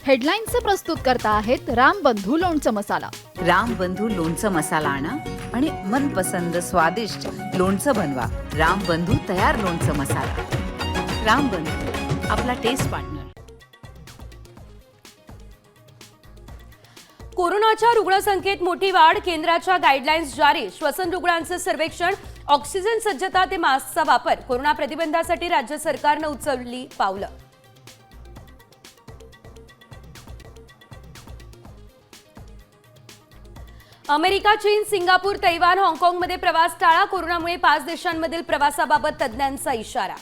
हेडलाईन्सचे प्रस्तुत करता आहेत रामबंधू लोणचं मसाला। रामबंधू लोणचं मसाला आणा आणि मनपसंद स्वादिष्ट लोणचं बनवा। रामबंधू तयार लोणचं मसाला। रामबंधू, आपला टेस्ट पार्टनर। कोरोनाच्या रुग्णसंख्येत मोठी वाढ, केंद्राच्या गाईडलाईन्स जारी। श्वसन रुग्णांचे सर्वेक्षण, ऑक्सिजन सज्जता ते मास्कचा वापर। कोरोना प्रतिबंधासाठी राज्य सरकारने उचलली पावलं। अमेरिका, चीन, सिंगापूर, तैवान, हाँगकाँगमध्ये प्रवास टाळा। कोरोनामुळे 5 देशांमधील प्रवासाबाबत तज्ज्ञांचा इशारा।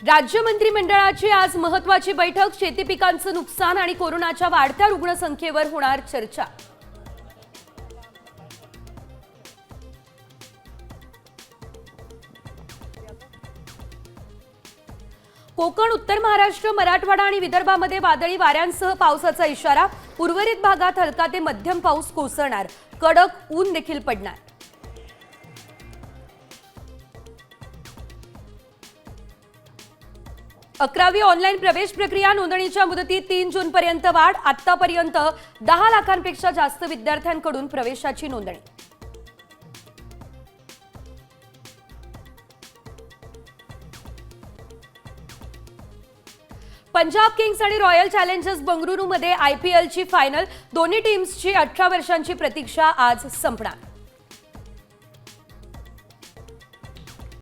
राज्य मंत्रिमंडळाची आज महत्त्वाची बैठक। शेती पिकांचं नुकसान आणि कोरोनाच्या वाढत्या रुग्णसंख्येवर होणार चर्चा। कोकण, उत्तर महाराष्ट्र, मराठवाडा आणि विदर्भामध्ये वादळी वाऱ्यांसह पावसाचा इशारा। उर्वरित भागात हलका ते मध्यम पाऊस कोसळणार। कडक ऊन देखील पडणार। 11वी ऑनलाईन प्रवेश प्रक्रिया, नोंदणीच्या मुदतीत 3 जूनपर्यंत वाढ। आतापर्यंत 10 लाखांपेक्षा जास्त विद्यार्थ्यांकडून प्रवेशाची नोंदणी। पंजाब किंग्स आणि रॉयल चॅलेंजर्स बंगळुरूमध्ये IPLची फायनल। दोन्ही टीम्सची 18 वर्षांची प्रतीक्षा आज संपणार।